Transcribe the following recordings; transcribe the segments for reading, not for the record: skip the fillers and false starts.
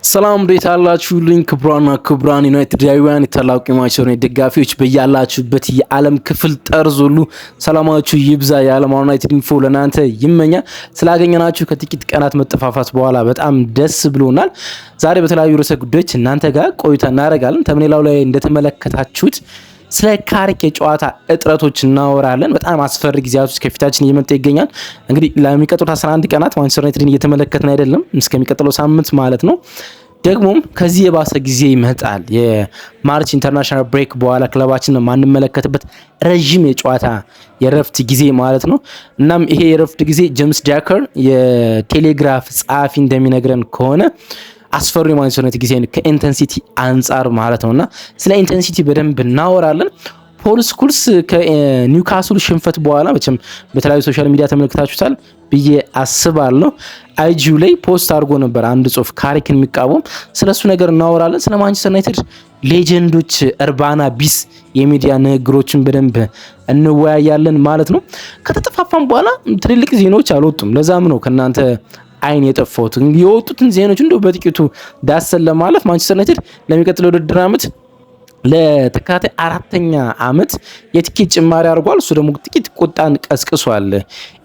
ሰላም እንዴት አላችሁልኝ? ክቡራን ዩናይትዳውያን የታላቁ ማንቸስተር ዩናይትድ ደጋፊዎች በያላችሁበት የዓለም ክፍል ጠርዝ ሁሉ ሰላማችሁ ይብዛ። የዓለም ዩናይትድ ኢንፎ ለናንተ ይመኛል። ስላገኘናችሁ ከጥቂት ቀናት መጠፋፋት በኋላ በጣም ደስ ብሎናል። ዛሬ በተለያዩ ርዕሰ ጉዳዮች እናንተ ጋር ቆይታ እናደርጋለን። ተምኔላው ላይ እንደተመለከታችሁት ስለ ካሪክ የጨዋታ እጥረቶች እናወራለን። በጣም አስፈሪ ጊዜያቶች ከፊታችን እየመጣ ይገኛል። እንግዲህ ለሚቀጥሉት 11 ቀናት ማንቸስተር ዩናይትድን እየተመለከትን አይደለም፣ እስከሚቀጥለው ሳምንት ማለት ነው። ደግሞም ከዚህ የባሰ ጊዜ ይመጣል። የማርች ኢንተርናሽናል ብሬክ በኋላ ክለባችንን ማንመለከትበት ረዥም የጨዋታ የረፍት ጊዜ ማለት ነው። እናም ይሄ የረፍት ጊዜ ጄምስ ጃከር የቴሌግራፍ ጸሐፊ እንደሚነግረን ከሆነ አስፈሪ ማንቸስተር ዩናይትድ ጊዜ ከኢንተንሲቲ አንጻር ማለት ነውና ስለ ኢንተንሲቲ በደንብ እናወራለን። ፖል ስኩልስ ከኒውካስል ሽንፈት በኋላ መቼም በተለያዩ ሶሻል ሚዲያ ተመልክታችሁታል ብዬ አስባለሁ። አይጂው ላይ ፖስት አድርጎ ነበር አንድ ጽሁፍ ካሪክን የሚቃወም። ስለሱ ነገር እናወራለን። ስለ ማንቸስተር ዩናይትድ ሌጀንዶች እርባና ቢስ የሚዲያ ንግግሮችን በደንብ እንወያያለን ማለት ነው። ከተጠፋፋም በኋላ ትልልቅ ዜናዎች አልወጡም። ለዛም ነው ከናንተ አይን የጠፋሁት። የወጡትን ዜናዎች እንደው በጥቂቱ ዳሰን ለማለፍ ማንቸስተር ዩናይትድ ለሚቀጥለው ውድድር ዓመት ለተከታታይ 4ኛ ዓመት የቲኬት ጭማሪ አድርጓል። እሱ ደግሞ ጥቂት ቁጣን ቀስቅሷል።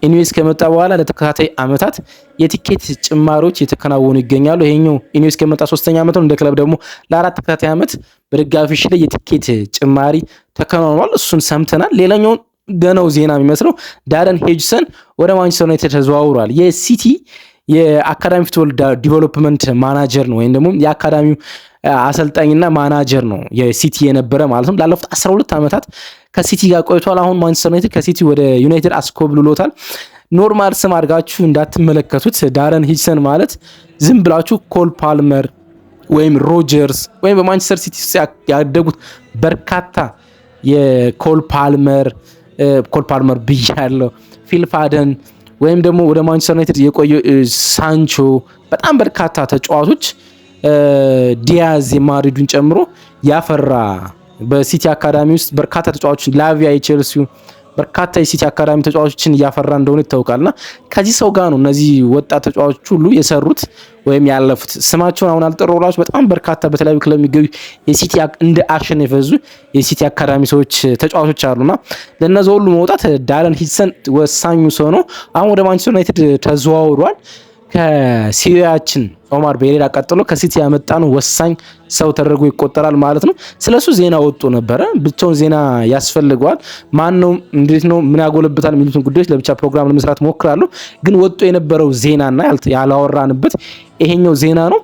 ኢኒዌስ ከመጣ በኋላ ለተከታታይ ዓመታት የቲኬት ጭማሪዎች የተከናወኑ ይገኛሉ። ይሄኛው ኢኒዌስ ከመጣ 3ኛ ዓመት ነው። እንደ ክለብ ደግሞ ለ4 ተከታታይ ዓመት በደጋፊዎች ላይ የቲኬት ጭማሪ ተከናውኗል። እሱን ሰምተናል። ሌላኛው ደህናው ዜና የሚመስለው ዳረን ሄጅሰን ወደ ማንቸስተር ዩናይትድ ተዘዋውሯል። የሲቲ የአካዳሚ ፉትቦል ዲቨሎፕመንት ማናጀር ነው፣ ወይም ደግሞ የአካዳሚው አሰልጣኝና ማናጀር ነው የሲቲ የነበረ ማለት ነው። ላለፉት 12 ዓመታት ከሲቲ ጋር ቆይቷል። አሁን ማንቸስተር ዩናይትድ ከሲቲ ወደ ዩናይትድ አስኮብልሎታል። ኖርማል ስም አድርጋችሁ እንዳትመለከቱት። ዳረን ሂጅሰን ማለት ዝም ብላችሁ ኮል ፓልመር ወይም ሮጀርስ ወይም በማንቸስተር ሲቲ ያደጉት በርካታ የኮል ፓልመር ብያለሁ፣ ፊል ፋደን ወይም ደግሞ ወደ ማንቸስተር ዩናይትድ የቆየ ሳንቾ፣ በጣም በርካታ ተጫዋቾች ዲያዝ የማድሪዱን ጨምሮ ያፈራ በሲቲ አካዳሚ ውስጥ በርካታ ተጫዋቾችን ላቪያ የቼልሲው በርካታ የሲቲ አካዳሚ ተጫዋቾችን እያፈራ እንደሆነ ይታወቃልና ከዚህ ሰው ጋር ነው እነዚህ ወጣት ተጫዋቾች ሁሉ የሰሩት ወይም ያለፉት። ስማቸውን አሁን አልጠራሁላችሁ። በጣም በርካታ በተለያዩ ክለብ የሚገኙ የሲቲ እንደ አሸን የፈዙ የሲቲ አካዳሚ ሰዎች ተጫዋቾች አሉና ለነዛ ሁሉ መውጣት ዳረን ሂጅሰን ወሳኙ ሰው ነው። አሁን ወደ ማንቸስተር ዩናይትድ ተዘዋውሯል። ከሲሪያችን ኦማር ቤሬራ ቀጥሎ ከሲቲ ያመጣነው ወሳኝ ሰው ተደርጎ ይቆጠራል ማለት ነው። ስለሱ ዜና ወጥቶ ነበረ። ብቻውን ዜና ያስፈልገዋል። ማን ነው፣ እንዴት ነው፣ ምን ያጎለብታል የሚሉትን ጉዳዮች ለብቻ ፕሮግራም ለመስራት ሞክራለሁ። ግን ወጥቶ የነበረው ዜናና ያላወራንበት ይሄኛው ዜና ነው።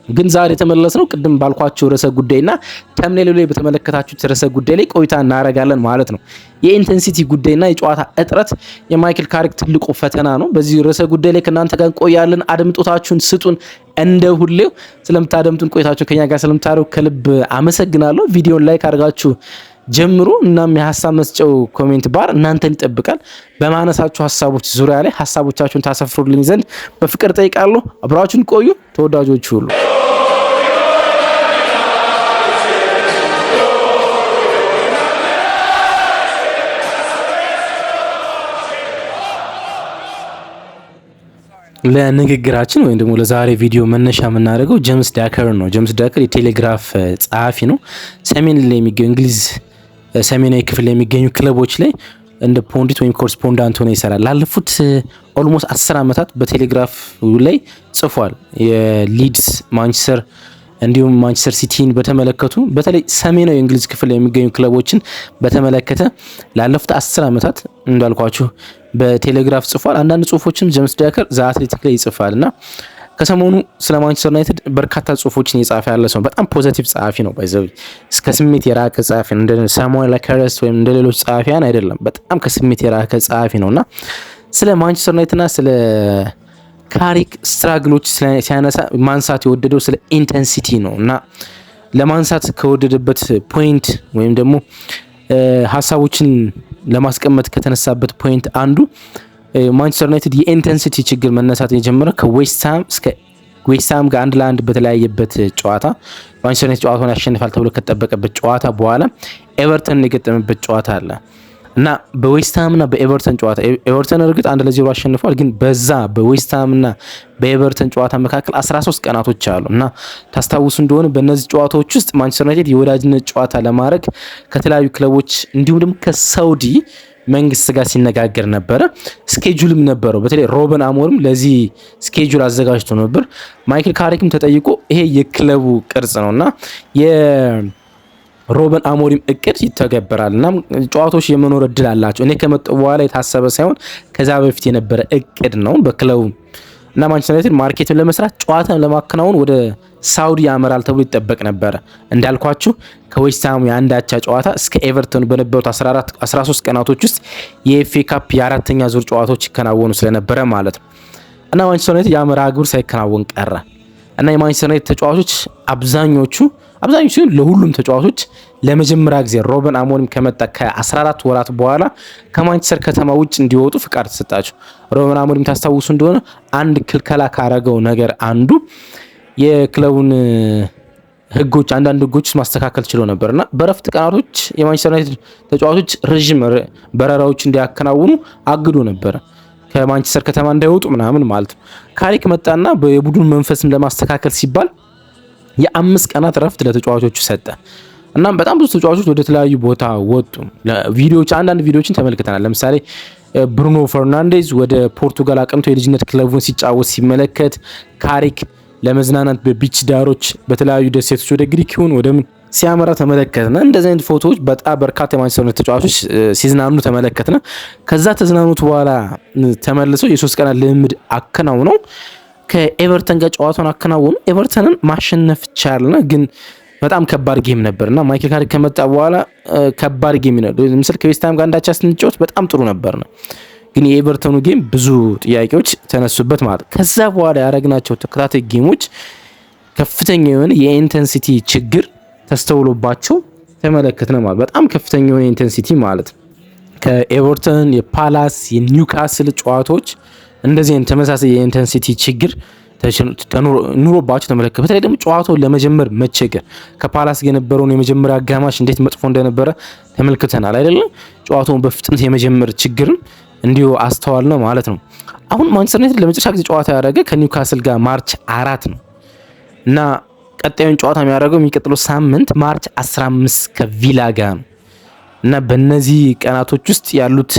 ግን ዛሬ የተመለስነው ቅድም ባልኳቸው ርዕሰ ጉዳይና ተምኔሉ ላይ በተመለከታችሁት ርዕሰ ጉዳይ ላይ ቆይታ እናደርጋለን ማለት ነው። የኢንተንሲቲ ጉዳይና የጨዋታ እጥረት የማይክል ካሪክ ትልቁ ፈተና ነው። በዚህ ርዕሰ ጉዳይ ላይ ከእናንተ ጋር እንቆያለን። አድምጦታችሁን ስጡን። እንደ ሁሌው ስለምታደምጡን ቆይታችሁ ከኛ ጋር ስለምታደርጉ ከልብ አመሰግናለሁ። ቪዲዮን ላይክ አድርጋችሁ ጀምሩ። እናም የሀሳብ መስጫው ኮሜንት ባር እናንተን ይጠብቃል። በማነሳችሁ ሀሳቦች ዙሪያ ላይ ሀሳቦቻችሁን ታሰፍሩልኝ ዘንድ በፍቅር ጠይቃለሁ። አብራችሁን ቆዩ ተወዳጆች ሁሉ። ለንግግራችን ወይም ደግሞ ለዛሬ ቪዲዮ መነሻ የምናደርገው ጄምስ ጃከር ነው። ጄምስ ጃከር የቴሌግራፍ ጸሐፊ ነው። ሰሜን ላይ የሚገኙ እንግሊዝ ሰሜናዊ ክፍል ላይ የሚገኙ ክለቦች ላይ እንደ ፖንዲት ወይም ኮረስፖንዳንት ሆኖ ይሰራል። ላለፉት ኦልሞስት 10 ዓመታት በቴሌግራፍ ላይ ጽፏል። የሊድስ፣ ማንቸስተር እንዲሁም ማንቸስተር ሲቲን በተመለከቱ በተለይ ሰሜናዊ እንግሊዝ ክፍል ላይ የሚገኙ ክለቦችን በተመለከተ ላለፉት 10 ዓመታት እንዳልኳችሁ በቴሌግራፍ ጽፏል። አንዳንድ ጽሁፎችን ጄምስ ጃከር ዘ አትሌቲክ ላይ ይጽፋልና ከሰሞኑ ስለ ማንቸስተር ዩናይትድ በርካታ ጽሁፎችን የጻፈ ያለ ሰው በጣም ፖዚቲቭ ጸሐፊ ነው። ባይዘው እስከ ስሜት የራቀ ጸሐፊ እንደ ሳሙኤል ለከረስ ወይም እንደ ሌሎች ጸሐፊያን አይደለም። በጣም ከስሜት የራቀ ጸሐፊ ነውና ስለ ማንቸስተር ዩናይትድና ስለ ካሪክ ስትራግሎች ሲያነሳ ማንሳት የወደደው ስለ ኢንተንሲቲ ነው እና ለማንሳት ከወደደበት ፖይንት ወይም ደግሞ ሀሳቦችን ለማስቀመጥ ከተነሳበት ፖይንት አንዱ ማንቸስተር ዩናይትድ የኢንተንሲቲ ችግር መነሳት የጀመረ ከዌስትሃም ጋር 1-1 በተለያየበት ጨዋታ ማንቸስተር ዩናይትድ ጨዋታውን ያሸንፋል ተብሎ ከተጠበቀበት ጨዋታ በኋላ ኤቨርተን የገጠመበት ጨዋታ አለ። እና በዌስትሃምና በኤቨርተን ጨዋታ ኤቨርተን እርግጥ 1-0 አሸንፏል፣ ግን በዛ በዌስትሃምና በኤቨርተን ጨዋታ መካከል 13 ቀናቶች አሉ እና ታስታውሱ እንደሆነ በእነዚህ ጨዋታዎች ውስጥ ማንቸስተር ዩናይትድ የወዳጅነት ጨዋታ ለማድረግ ከተለያዩ ክለቦች እንዲሁም ደግሞ ከሳውዲ መንግስት ጋር ሲነጋገር ነበረ። ስኬጁልም ነበረው። በተለይ ሮበን አሞሪም ለዚህ ስኬጁል አዘጋጅቶ ነበር። ማይክል ካሪክም ተጠይቆ ይሄ የክለቡ ቅርጽ ነውና ሮበን አሞሪም እቅድ ይተገበራል እና ጨዋታዎች የመኖር እድል አላቸው። እኔ ከመጣሁ በኋላ የታሰበ ሳይሆን ከዛ በፊት የነበረ እቅድ ነው በክለቡ እና ማንቸስተር ዩናይትድ ማርኬቱን ለመስራት ጨዋታን ለማከናወን ወደ ሳውዲ ያመራል ተብሎ ይጠበቅ ነበረ። እንዳልኳችሁ ከዌስትሃሙ የአንዳቻ ጨዋታ እስከ ኤቨርተን በነበሩት 13 ቀናቶች ውስጥ የኤፍኤ ካፕ የአራተኛ ዙር ጨዋታዎች ይከናወኑ ስለነበረ ማለት ነው እና ማንቸስተር ዩናይትድ የመርሃ ግብር ሳይከናወን ቀረ እና የማንቸስተር ዩናይትድ ተጫዋቾች አብዛኞቹ ለሁሉም ተጫዋቾች ለመጀመሪያ ጊዜ ሮበን አሞሪም ከመጣ ከ14 ወራት በኋላ ከማንቸስተር ከተማ ውጭ እንዲወጡ ፍቃድ ተሰጣቸው። ሮበን አሞሪም ታስታውሱ እንደሆነ አንድ ክልከላ ካረገው ነገር አንዱ የክለቡን አንዳንድ ህጎች ማስተካከል ችሎ ነበርና በረፍት ቀናቶች የማንቸስተር ዩናይትድ ተጫዋቾች ረጅም በረራዎች እንዲያከናውኑ አግዶ ነበር፣ ከማንቸስተር ከተማ እንዳይወጡ ምናምን ማለት ነው። ካሪክ መጣና የቡድን መንፈስም ለማስተካከል ሲባል የ5 ቀናት ረፍት ለተጫዋቾቹ ሰጠ። እናም በጣም ብዙ ተጫዋቾች ወደ ተለያዩ ቦታ ወጡ። አንዳንድ ቪዲዮዎችን ተመልክተናል። ለምሳሌ ብሩኖ ፈርናንዴዝ ወደ ፖርቱጋል አቅንቶ የልጅነት ክለቡን ሲጫወት ሲመለከት፣ ካሪክ ለመዝናናት በቢች ዳሮች በተለያዩ ደሴቶች ወደ ግሪክ ይሁን ወደ ምን ሲያመራ ተመለከትና እንደዚህ አይነት ፎቶዎች በጣም በርካታ የማንቸስተር ዩናይትድ ተጫዋቾች ሲዝናኑ ተመለከትና ከዛ ተዝናኑት በኋላ ተመልሰው የ3 ቀናት ልምምድ አከናውነው ከኤቨርተን ጋር ጨዋታውን አከናወኑ። ኤቨርተንን ማሸነፍ ቻልና ግን በጣም ከባድ ጌም ነበርና ማይክል ካሪክ ከመጣ በኋላ ከባድ ጌም ነው። ለምሳሌ ከዌስትሃም ጋር አንዳቻ ስንጫወት በጣም ጥሩ ነበርና ግን የኤቨርተኑ ጌም ብዙ ጥያቄዎች ተነሱበት ማለት። ከዛ በኋላ ያደረግናቸው ተከታታይ ጌሞች ከፍተኛ የሆነ የኢንተንሲቲ ችግር ተስተውሎባቸው ተመለከትን ማለት። በጣም ከፍተኛ የሆነ ኢንተንሲቲ ማለት ከኤቨርተን፣ የፓላስ፣ የኒውካስል ጨዋታዎች እንደዚህ ተመሳሳይ የኢንተንሲቲ ችግር ኑሮባቸው ተመለከተ። በተለይ ደግሞ ጨዋታውን ለመጀመር መቸገር ከፓላስ የነበረውን የመጀመሪያ አጋማሽ እንዴት መጥፎ እንደነበረ ተመልክተናል አይደለም። ጨዋታውን በፍጥነት የመጀመር ችግርም እንዲሁ አስተዋል ነው ማለት ነው። አሁን ማንቸስተር ዩናይትድ ለመጨረሻ ጊዜ ጨዋታ ያደረገ ከኒውካስል ጋር ማርች 4 ነው እና ቀጣዩን ጨዋታ የሚያደርገው የሚቀጥለው ሳምንት ማርች 15 ከቪላ ጋር ነው እና በእነዚህ ቀናቶች ውስጥ ያሉት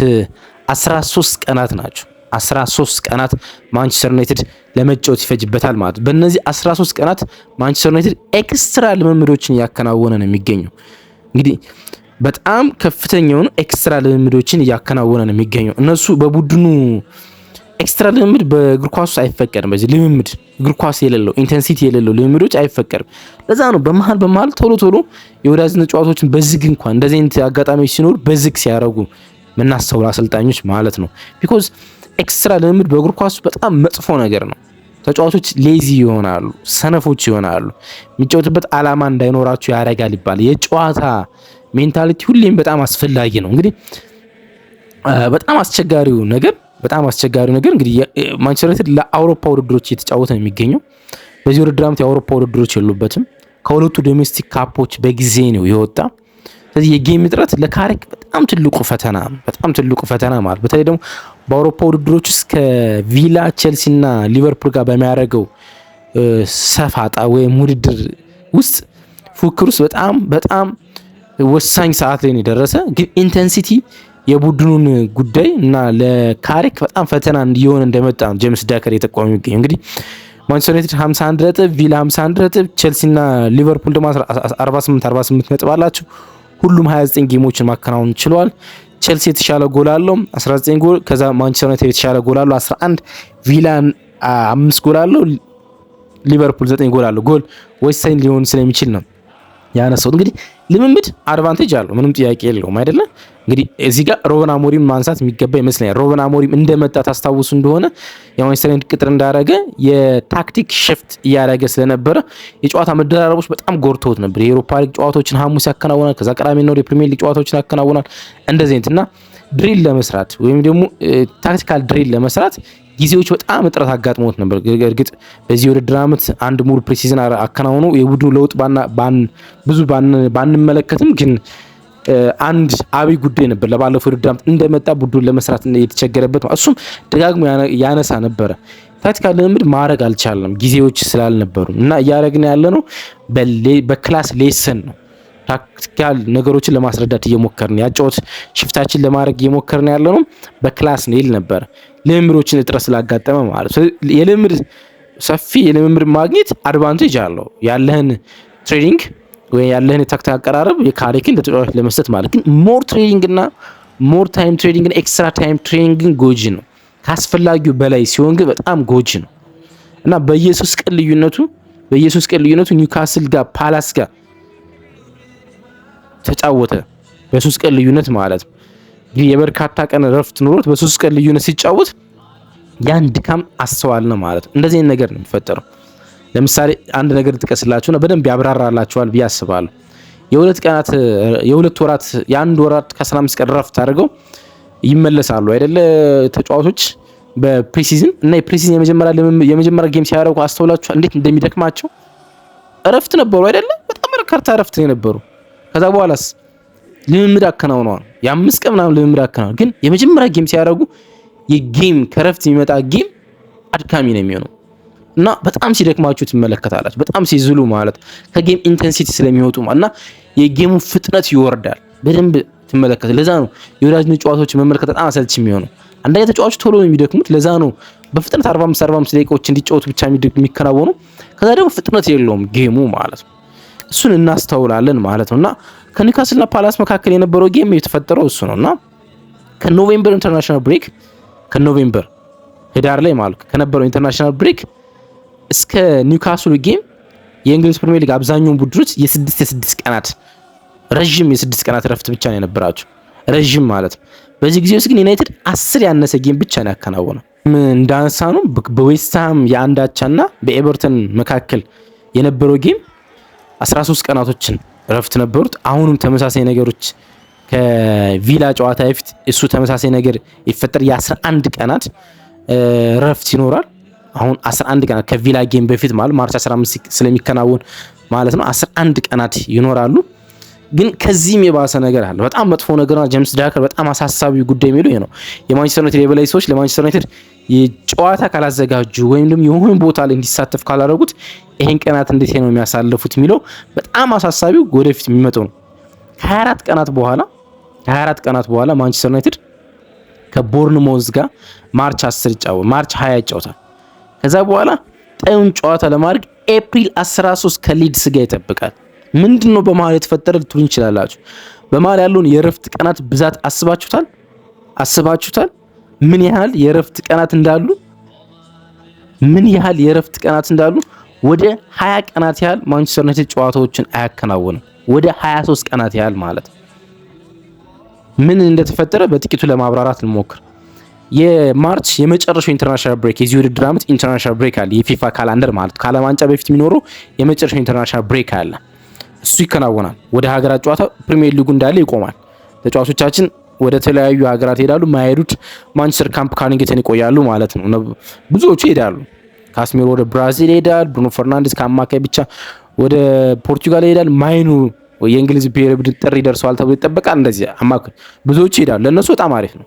13 ቀናት ናቸው። 13 ቀናት ማንቸስተር ዩናይትድ ለመጫወት ይፈጅበታል ማለት። በእነዚህ 13 ቀናት ማንቸስተር ዩናይትድ ኤክስትራ ልምምዶችን እያከናወነ ነው የሚገኘው። እንግዲህ በጣም ከፍተኛ የሆኑ ኤክስትራ ልምምዶችን እያከናወነ ነው የሚገኘው። እነሱ በቡድኑ ኤክስትራ ልምምድ በእግር ኳስ ውስጥ አይፈቀድም። በዚህ ልምምድ እግር ኳስ የሌለው ኢንተንሲቲ የሌለው ልምምዶች አይፈቀድም። ለዛ ነው በመሃል ቶሎ የወዳጅነት ጨዋታዎችን በዝግ እንኳን እንደዚህ አይነት አጋጣሚዎች ሲኖሩ በዝግ ሲያደርጉ ምናስተውል አሰልጣኞች ማለት ነው። ቢኮዝ ኤክስትራ ልምምድ በእግር ኳስ በጣም መጥፎ ነገር ነው። ተጫዋቾች ሌዚ ይሆናሉ፣ ሰነፎች ይሆናሉ፣ የሚጫወቱበት አላማ እንዳይኖራቸው ያደርጋል ይባላል። የጨዋታ ሜንታሊቲ ሁሌም በጣም አስፈላጊ ነው። እንግዲህ በጣም አስቸጋሪው ነገር እንግዲህ ማንቸስተር ዩናይትድ ለአውሮፓ ውድድሮች እየተጫወተ ነው የሚገኘው። በዚህ ውድድር ዓመት የአውሮፓ ውድድሮች የሉበትም። ከሁለቱ ዶሜስቲክ ካፖች በጊዜ ነው የወጣ። ስለዚህ የጌም እጥረት ለካሪክ በጣም ትልቁ ፈተና ማለት በተለይ ደግሞ በአውሮፓ ውድድሮች ውስጥ ከቪላ ቼልሲና ሊቨርፑል ጋር በሚያደርገው ሰፋጣ ወይም ውድድር ውስጥ ፉክክር ውስጥ በጣም ወሳኝ ሰዓት ላይ ነው የደረሰ። ግን ኢንተንሲቲ የቡድኑን ጉዳይ እና ለካሪክ በጣም ፈተና እንዲሆን እንደመጣ ነው ጄምስ ዳከር የጠቆመው የሚገኘው። እንግዲህ ማንቸስተር ዩናይትድ 51 ነጥብ፣ ቪላ 51 ነጥብ፣ ቼልሲና ሊቨርፑል ደግሞ 48 ነጥብ አላቸው። ሁሉም 29 ጌሞችን ማከናወን ችሏል። ቼልሲ የተሻለ ጎል አለው 19 ጎል። ከዛ ማንቸስተር ዩናይትድ የተሻለ ጎል አለው 11፣ ቪላ 5 ጎል አለው፣ ሊቨርፑል 9 ጎል አለው። ጎል ወሳኝ ሊሆን ስለሚችል ነው ያነሳው። እንግዲህ ልምምድ አድቫንቴጅ አለው፣ ምንም ጥያቄ የለውም አይደለ? እንግዲህ እዚህ ጋር ሮበን አሞሪም ማንሳት የሚገባ ይመስለኛል። ሮበን አሞሪም እንደመጣ ታስታውሱ እንደሆነ የማንቸስተር ዩናይትድ ቅጥር እንዳረገ የታክቲክ ሽፍት እያደረገ ስለነበረ የጨዋታ መደራረቦች በጣም ጎርተውት ነበር። የኤሮፓ ሊግ ጨዋታዎችን ሐሙስ ያከናውናል፣ ከዛ ቅዳሜ ነው የፕሪሚየር ሊግ ጨዋታዎችን ያከናውናል። እንደዚህ አይነትና ድሪል ለመስራት ወይም ደግሞ ታክቲካል ድሪል ለመስራት ጊዜዎች በጣም እጥረት አጋጥሞት ነበር። እርግጥ በዚህ ውድድር ዓመት አንድ ሙሉ ፕሪሲዝን አከናውኖ የቡድኑ ለውጥ ብዙ ባንመለከትም ግን አንድ አብይ ጉዳይ ነበር። ለባለፈው ውድድር ዓመት እንደመጣ ቡድኑን ለመስራት የተቸገረበት እሱም ደጋግሞ ያነሳ ነበረ። ታክቲካል ልምምድ ማድረግ አልቻለም ጊዜዎች ስላልነበሩ እና እያደረግን ያለ ነው በክላስ ሌሰን ነው። ታክቲካል ነገሮችን ለማስረዳት እየሞከርን ያጫወት ሽፍታችን ለማድረግ እየሞከርን ያለ ነው በክላስ ነው ይል ነበር። ልምምዶችን እጥረት ስላጋጠመ ማለት የልምምድ ሰፊ የልምምድ ማግኘት አድቫንቴጅ አለው። ያለህን ትሬኒንግ ወይ ያለህን የታክቲክ አቀራረብ የካሪክን ለተጫዋች ለመስጠት ማለት ግን ሞር ትሬኒንግ እና ሞር ታይም ትሬኒንግ እና ኤክስትራ ታይም ትሬኒንግ ጎጂ ነው። ካስፈላጊው በላይ ሲሆን ግን በጣም ጎጂ ነው እና በኢየሱስ ቀን ልዩነቱ ኒውካስል ጋር ፓላስ ጋር ተጫወተ። በ3 ቀን ልዩነት ማለት ነው። እንግዲህ የበርካታ ቀን ረፍት ኑሮት በ3 ቀን ልዩነት ሲጫወት ያን ድካም አስተዋል ነው ማለት ነው። እንደዚህ አይነት ነገር ነው የሚፈጠረው። ለምሳሌ አንድ ነገር ልጥቀስላችሁና በደንብ ያብራራላችኋል ብዬ አስባለሁ። የሁለት ወራት የአንድ ወራት ከ15 ቀን ረፍት አድርገው ይመለሳሉ አይደለ ተጫዋቾች በፕሪሲዝን እና የፕሪሲዝን የመጀመሪያ ጌም ሲያደርጉ አስተውላችኋል እንዴት እንደሚደክማቸው። እረፍት ነበሩ አይደለ በጣም በርካታ እረፍት ነበሩ። ከዛ በኋላስ ልምምድ አከናውነዋል። የ5 ቀን ምናምን ልምምድ አከናውነዋል። ግን የመጀመሪያ ጌም ሲያደርጉ የጌም ከረፍት የሚመጣ ጌም አድካሚ ነው የሚሆነው እና በጣም ሲደክማችሁ ትመለከታላችሁ። በጣም ሲዝሉ ማለት ከጌም ኢንቴንሲቲ ስለሚወጡ እና የጌሙ ፍጥነት ይወርዳል። በደንብ ትመለከቱ። ለዛ ነው የወዳጅነት ጨዋታዎች መመልከት በጣም አሰልቺ የሚሆነው። አንደኛ ተጫዋቾች ቶሎ ነው የሚደክሙት። ለዛ ነው በፍጥነት 45 ደቂቃዎች እንዲጫወቱ ብቻ የሚከናወኑ። ከዛ ደግሞ ፍጥነት የለውም ጌሙ ማለት ነው። እሱን እናስተውላለን ማለት ነውና ከኒውካስልና ፓላስ መካከል የነበረው ጌም የተፈጠረው እሱ ነውና ከኖቬምበር ኢንተርናሽናል ብሬክ ከኖቬምበር ህዳር ላይ ማለት ከነበረው ኢንተርናሽናል ብሬክ እስከ ኒውካስል ጌም የእንግሊዝ ፕሪሚየር ሊግ አብዛኛውን ቡድኖች የ6 ቀናት ረጅም የ6 ቀናት ረፍት ብቻ ነው የነበራቸው። ረጅም ማለት ነው። በዚህ ጊዜ ውስጥ ግን ዩናይትድ 10 ያነሰ ጌም ብቻ ነው ያከናወነው። እንዳነሳ ነው በዌስትሃም የአንዳቻና በኤቨርተን መካከል የነበረው ጌም 13 ቀናቶችን ረፍት ነበሩት። አሁንም ተመሳሳይ ነገሮች ከቪላ ጨዋታ በፊት እሱ ተመሳሳይ ነገር ይፈጠር የ11 ቀናት ረፍት ይኖራል። አሁን 11 ቀናት ከቪላ ጌም በፊት ማለት ማርች 15 ስለሚከናወን ማለት ነው 11 ቀናት ይኖራሉ። ግን ከዚህም የባሰ ነገር አለ። በጣም መጥፎ ነገርና ጄምስ ዳከር በጣም አሳሳቢ ጉዳይ የሚለው ይሄ ነው። የማንቸስተር ዩናይትድ የበላይ ሰዎች ለማንቸስተር ዩናይትድ የጨዋታ ካላዘጋጁ ወይም ደግሞ የሆነ ቦታ ላይ እንዲሳተፍ ካላደረጉት ይሄን ቀናት እንዴት ነው የሚያሳልፉት የሚለው በጣም አሳሳቢው ወደፊት የሚመጣው ነው። ከ24 ቀናት በኋላ ማንቸስተር ዩናይትድ ከቦርንሞዝ ጋር ማርች 20 ይጫወታል። ከዛ በኋላ ጠዩን ጨዋታ ለማድረግ ኤፕሪል 13 ከሊድስ ጋር ይጠብቃል። ምንድነው በመሃል የተፈጠረ ልትሉ እንችላላችሁ። በመሃል ያለውን የረፍት ቀናት ብዛት አስባችሁታል? ምን ያህል የረፍት ቀናት እንዳሉ ወደ 20 ቀናት ያህል ማንቸስተር ዩናይትድ ጨዋታዎችን አያከናውንም። ወደ 23 ቀናት ያህል ማለት ምን እንደተፈጠረ በጥቂቱ ለማብራራት እንሞክር። የማርች የመጨረሻው ኢንተርናሽናል ብሬክ የዚህ ውድድር ዓመት ኢንተርናሽናል ብሬክ አለ። የፊፋ ካላንደር ማለት ከዓለም ዋንጫ በፊት የሚኖረው የመጨረሻው ኢንተርናሽናል ብሬክ አለ። እሱ ይከናወናል። ወደ ሀገራት ጨዋታ ፕሪሚየር ሊጉ እንዳለ ይቆማል። ተጫዋቾቻችን ወደ ተለያዩ ሀገራት ይሄዳሉ። ማይሄዱት ማንቸስተር ካምፕ ካርኒንግተን ይቆያሉ ማለት ነው። ብዙዎቹ ይሄዳሉ። ካስሜሮ ወደ ብራዚል ይሄዳል። ብሩኖ ፈርናንዴስ ከአማካይ ብቻ ወደ ፖርቱጋል ይሄዳል። ማይኑ የእንግሊዝ ብሔራዊ ቡድን ጥሪ ደርሰዋል ተብሎ ይጠበቃል። እንደዚህ አማካይ ብዙዎቹ ይሄዳሉ። ለነሱ በጣም አሪፍ ነው።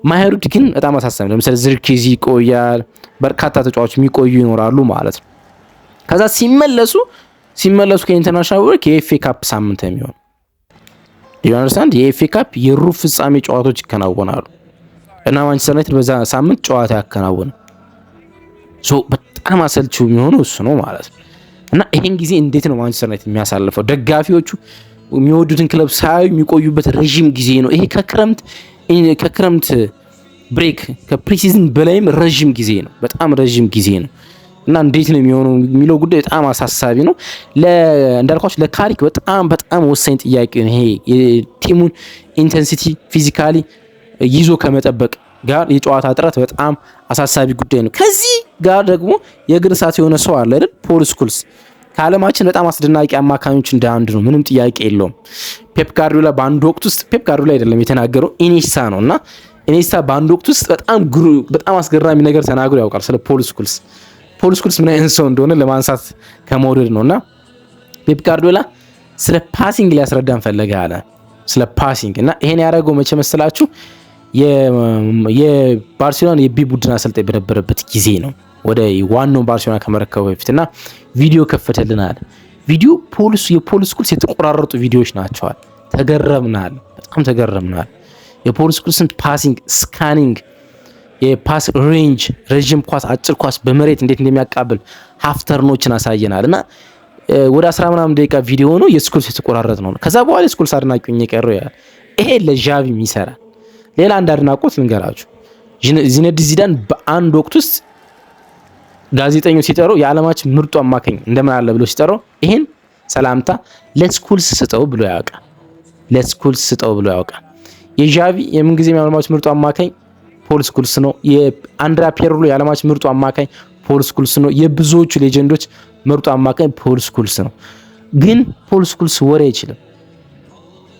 ማይሄዱት ግን በጣም አሳሳቢ። ለምሳሌ ዝርክዚ ይቆያል። በርካታ ተጫዋቾች የሚቆዩ ይኖራሉ ማለት ነው። ከዛ ሲመለሱ ከኢንተርናሽናል ብሬክ የኤፍኤ ካፕ ሳምንት የሚሆን ዩናይትድ የኤፍኤ ካፕ የሩብ ፍጻሜ ጨዋታዎች ይከናወናሉ እና ማንቸስተር ዩናይትድ በዛ ሳምንት ጨዋታ ያከናወነ በጣም አሰልቺው የሚሆነው እሱ ነው ማለት ነው። እና ይሄን ጊዜ እንዴት ነው ማንቸስተር ዩናይትድ የሚያሳልፈው? ደጋፊዎቹ የሚወዱትን ክለብ ሳያዩ የሚቆዩበት ረዥም ጊዜ ነው ይሄ። ከክረምት ብሬክ ከፕሪሲዝን በላይም ረዥም ጊዜ ነው። በጣም ረዥም ጊዜ ነው እና እንዴት ነው የሚሆነው የሚለው ጉዳይ በጣም አሳሳቢ ነው። እንዳልኳችሁ ለካሪክ በጣም ወሳኝ ጥያቄ ነው ይሄ። የቲሙን ኢንቴንሲቲ ፊዚካሊ ይዞ ከመጠበቅ ጋር የጨዋታ እጥረት በጣም አሳሳቢ ጉዳይ ነው። ከዚህ ጋር ደግሞ የእግር እሳት የሆነ ሰው አለ አይደል? ፖል ስኩልስ ከዓለማችን በጣም አስደናቂ አማካኞች እንደ አንዱ ነው፣ ምንም ጥያቄ የለውም። ፔፕ ጋርዲዮላ በአንድ ወቅት ውስጥ ፔፕ ጋርዲዮላ አይደለም የተናገረው ኢኒስታ ነው እና ኢኒስታ በአንድ ወቅት ውስጥ በጣም አስገራሚ ነገር ተናግሮ ያውቃል ስለ ፖል ስኩልስ። ፖል ስኩልስ ምን አይነት ሰው እንደሆነ ለማንሳት ከመውደድ ነውና ፔፕ ጋርዲዮላ ስለ ፓሲንግ ሊያስረዳን ፈለገ አለ። ስለ ፓሲንግ እና ይሄን ያደረገው መቼ መሰላችሁ? የባርሴሎና የቢ ቡድን አሰልጣኝ በነበረበት ጊዜ ነው። ወደ ዋናው ባርሴሎና ከመረከቡ በፊት እና ቪዲዮ ከፈተልናል። ቪዲዮ የፖል ስኩልስ የተቆራረጡ ቪዲዮዎች ናቸዋል። ተገረምናል፣ በጣም ተገረምናል። የፖል ስኩልስን ፓሲንግ፣ ስካኒንግ፣ የፓስ ሬንጅ፣ ረጅም ኳስ፣ አጭር ኳስ በመሬት እንዴት እንደሚያቃብል ሀፍተርኖችን አሳየናል እና ወደ 10 ምናምን ደቂቃ ቪዲዮ ነው የስኩልስ የተቆራረጥ ነው። ከዛ በኋላ የስኩልስ አድናቂው የቀረው ያለ ይሄ ለዣቪም ይሰራል። ሌላ አንድ አድናቆት ልንገራችሁ። ዚነዲን ዚዳን በአንድ ወቅት ውስጥ ጋዜጠኞች ሲጠራው የዓለማችን ምርጡ አማካኝ እንደምን አለ ብሎ ሲጠራው ይሄን ሰላምታ ለስኩልስ ስጠው ብሎ ያውቃል። ለስኩልስ ስጠው ብሎ ያውቃል። የዣቪ የምንጊዜም የዓለማችን ምርጡ አማካኝ ፖል ስኩልስ ነው። የአንድሪያ ፒርሎ የዓለማችን ምርጡ አማካኝ ፖል ስኩልስ ነው። የብዙዎቹ ሌጀንዶች ምርጡ አማካኝ ፖል ስኩልስ ነው። ግን ፖል ስኩልስ ወሬ አይችልም።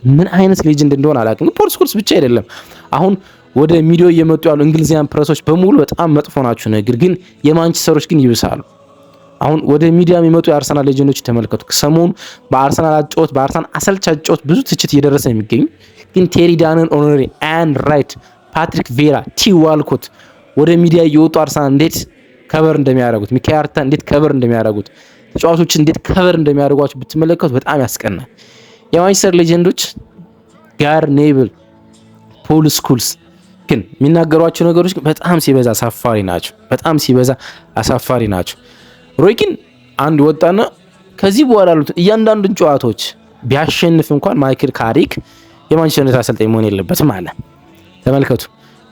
ምን አይነት ሌጀንድ እንደሆነ አላውቅም። ፖል ስኩልስ ብቻ አይደለም። አሁን ወደ ሚዲያ እየመጡ ያሉ እንግሊዝያን ፕሬሶች በሙሉ በጣም መጥፎ ናቸው። ነገር ግን የማንቸስተሮች ግን ይብሳሉ። አሁን ወደ ሚዲያ የሚመጡ የአርሰናል ሌጀንዶች ተመልከቱ። ሰሞኑ በአርሰናል አጫወት፣ በአርሰናል አሰልች አጫወት ብዙ ትችት እየደረሰ የሚገኙ ግን ቴሪ ዳነን ኦኖሬ፣ አን ራይት፣ ፓትሪክ ቬራ፣ ቲ ዋልኮት ወደ ሚዲያ እየወጡ አርሰናል እንዴት ከበር እንደሚያደርጉት፣ ሚካኤል አርቴታ እንዴት ከበር እንደሚያደርጉት፣ ተጫዋቾች እንዴት ከበር እንደሚያደርጓቸው ብትመለከቱ በጣም ያስቀናል። የማንቸስተር ሌጀንዶች ጋር ኔብል፣ ፖል ስኩልስ ግን የሚናገሯቸው ነገሮች በጣም ሲበዛ አሳፋሪ ናቸው። በጣም ሲበዛ አሳፋሪ ናቸው። ሮይ ኪን አንድ ወጣና ከዚህ በኋላ ያሉት እያንዳንዱን ጨዋታዎች ቢያሸንፍ እንኳን ማይክል ካሪክ የማንቸስተር ዩናይትድ አሰልጣኝ መሆን የለበትም አለ። ተመልከቱ።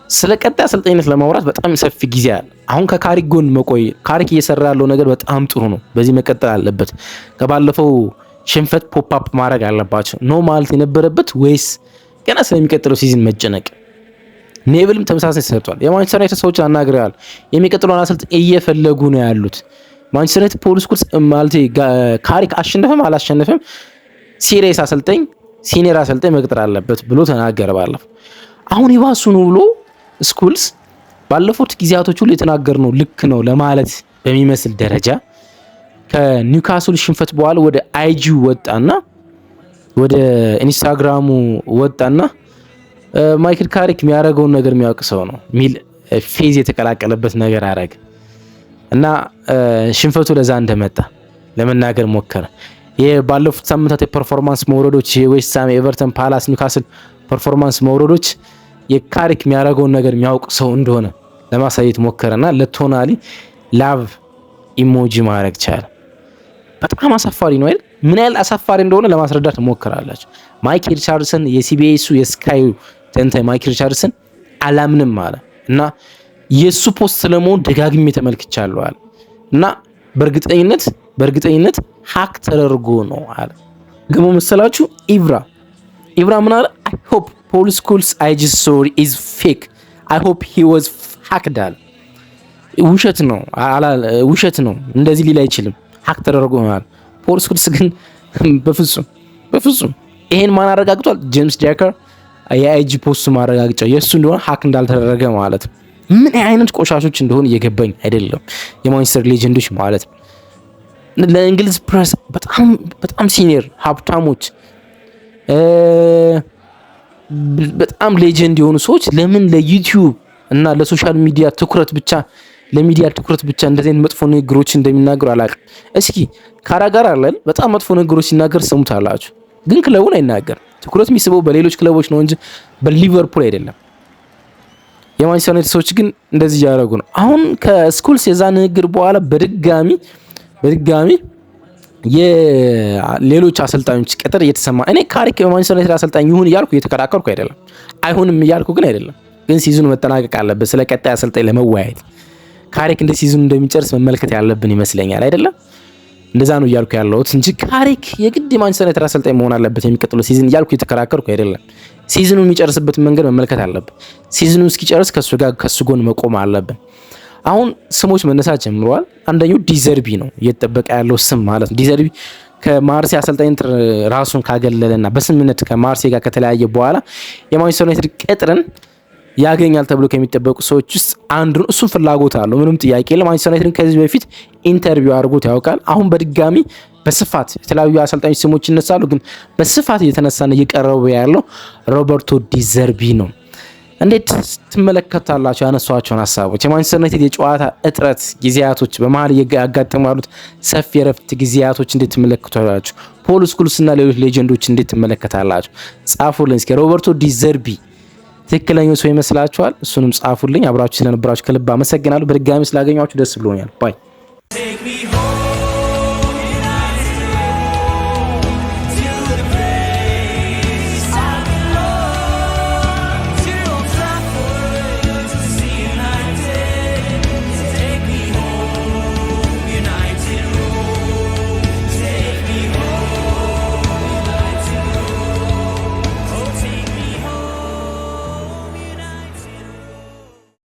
ስለ ቀጣይ አሰልጣኝነት ለማውራት በጣም ሰፊ ጊዜ አለ። አሁን ከካሪክ ጎን መቆይ፣ ካሪክ እየሰራ ያለው ነገር በጣም ጥሩ ነው። በዚህ መቀጠል አለበት። ከባለፈው ሽንፈት ፖፕ አፕ ማድረግ አለባቸው ነው ማለት የነበረበት ወይስ ገና ስለሚቀጥለው ሲዝን መጨነቅ? ኔቭልም ተመሳሳይ ሰጥቷል። የማንቸስተር ዩናይትድ ሰዎች አናግረዋል። የሚቀጥለውን አሰልጣኝ እየፈለጉ ነው ያሉት። ማንቸስተር ዩናይትድ ፖል ስኩልስ ማለት ካሪክ አሸነፈም አላሸነፈም ሲሪየስ አሰልጣኝ፣ ሲኒየር አሰልጣኝ መቅጠር አለበት ብሎ ተናገረ ባለፈው። አሁን ይባሱ ነው ብሎ ስኩልስ ባለፉት ጊዜያቶች ሁሉ የተናገርነው ልክ ነው ለማለት በሚመስል ደረጃ ከኒውካስል ሽንፈት በኋላ ወደ አይጂ ወጣና ወደ ኢንስታግራሙ ወጣና ማይክል ካሪክ የሚያደርገውን ነገር የሚያውቅ ሰው ነው ሚል ፌዝ የተቀላቀለበት ነገር አረገ እና ሽንፈቱ ለዛ እንደመጣ ለመናገር ሞከረ። የባለፉት ሳምንታት የፐርፎርማንስ መውረዶች፣ የዌስትሃም፣ ኤቨርተን፣ ፓላስ፣ ኒውካስል ፐርፎርማንስ መውረዶች የካሪክ የሚያደርገውን ነገር የሚያውቅ ሰው እንደሆነ ለማሳየት ሞከረና ለቶናሊ ላቭ ኢሞጂ ማድረግ ቻለ። በጣም አሳፋሪ ነው አይደል? ምን ያህል አሳፋሪ እንደሆነ ለማስረዳት ሞከራላችሁ። ማይክ ሪቻርድሰን የሲቢኤሱ የስካዩ ተንታኝ ማይክ ሪቻርድሰን አላምንም አለ እና የሱ ፖስት ስለመሆን ደጋግሜ ተመልክቻለሁ አለ እና በእርግጠኝነት ሀክ ተደርጎ ነው አለ። ገሞ መሰላችሁ ኢቭራ ምን አለ? አይ ሆፕ ፖል ስኩልስ አይጂ ስቶሪ ኢዝ ፌክ አይ ሆፕ ሂ ዋዝ ሃክድ አለ። ውሸት ነው እንደዚህ ሊል አይችልም፣ ሀክ ተደርጎ ነው አለ። ፖል ስኩልስ ግን በፍጹም ይሄን ማን አረጋግጧል? ጄምስ ጃከር የአይጂ ፖስት ማረጋግጫ የእሱ እንደሆነ ሀክ እንዳልተደረገ ማለት ነው። ምን አይነት ቆሻሾች እንደሆነ እየገባኝ አይደለም የማንቸስተር ሌጀንዶች ማለት ነው። ለእንግሊዝ ፕሬስ በጣም ሲኒየር ሀብታሞች፣ በጣም ሌጀንድ የሆኑ ሰዎች ለምን ለዩቲዩብ እና ለሶሻል ሚዲያ ትኩረት ብቻ እንደዚህ አይነት መጥፎ ንግግሮች እንደሚናገሩ አላውቅም። እስኪ ካራጋር አለን በጣም መጥፎ ንግግሮች ሲናገር ሰሙታላችሁ፣ ግን ክለቡን አይናገርም። ትኩረት የሚስበው በሌሎች ክለቦች ነው እንጂ በሊቨርፑል አይደለም። የማንቸስተር ዩናይትድ ሰዎች ግን እንደዚህ እያደረጉ ነው። አሁን ከስኩልስ የዛ ንግግር በኋላ በድጋሚ የሌሎች አሰልጣኞች ቅጥር እየተሰማ፣ እኔ ካሪክ የማንቸስተር ዩናይትድ አሰልጣኝ ይሁን እያልኩ እየተከራከርኩ አይደለም፣ አይሁንም እያልኩ ግን አይደለም። ግን ሲዝኑ መጠናቀቅ አለበት ስለ ቀጣይ አሰልጣኝ ለመወያየት። ካሪክ እንደ ሲዝኑ እንደሚጨርስ መመልከት ያለብን ይመስለኛል አይደለም? እንደዛ ነው እያልኩ ያለሁት እንጂ ካሪክ የግድ የማንቸስተር ዩናይትድ አሰልጣኝ መሆን አለበት የሚቀጥለው ሲዝን እያልኩ እየተከራከርኩ አይደለም። ሲዝኑ የሚጨርስበት መንገድ መመልከት አለብን። ሲዝኑ እስኪጨርስ ከሱ ጎን መቆም አለብን። አሁን ስሞች መነሳት ጀምረዋል። አንደኛው ዲዘርቢ ነው እየተጠበቀ ያለው ስም ማለት ነው። ዲዘርቢ ከማርሴ አሰልጣኝነት ራሱን ካገለለና በስምምነት ከማርሴ ጋር ከተለያየ በኋላ የማንቸስተር ዩናይትድ ቅጥርን ያገኛል ተብሎ ከሚጠበቁ ሰዎች ውስጥ አንዱ ነው። እሱም ፍላጎት አለው፣ ምንም ጥያቄ የለም። ማንቸስተር ዩናይትድን ከዚህ በፊት ኢንተርቪው አድርጎት ያውቃል። አሁን በድጋሚ በስፋት የተለያዩ አሰልጣኞች ስሞች ይነሳሉ፣ ግን በስፋት እየተነሳና እየቀረበ ያለው ሮበርቶ ዲዘርቢ ነው። እንዴት ትመለከታላችሁ ያነሷቸውን ሀሳቦች? የማንቸስተር ዩናይትድ የጨዋታ እጥረት ጊዜያቶች በመሀል እያጋጠሙ ያሉት ሰፊ የረፍት ጊዜያቶች እንዴት ትመለከታላችሁ? ፖል ስኩልስ እና ሌሎች ሌጀንዶች እንዴት ትመለከታላችሁ? ጻፉልን እስኪ። ሮበርቶ ዲዘርቢ ትክክለኛው ሰው ይመስላችኋል? እሱንም ጻፉልኝ። አብራችሁ ስለነበራችሁ ከልብ አመሰግናለሁ። በድጋሚ ስላገኛችሁ ደስ ብሎኛል። ባይ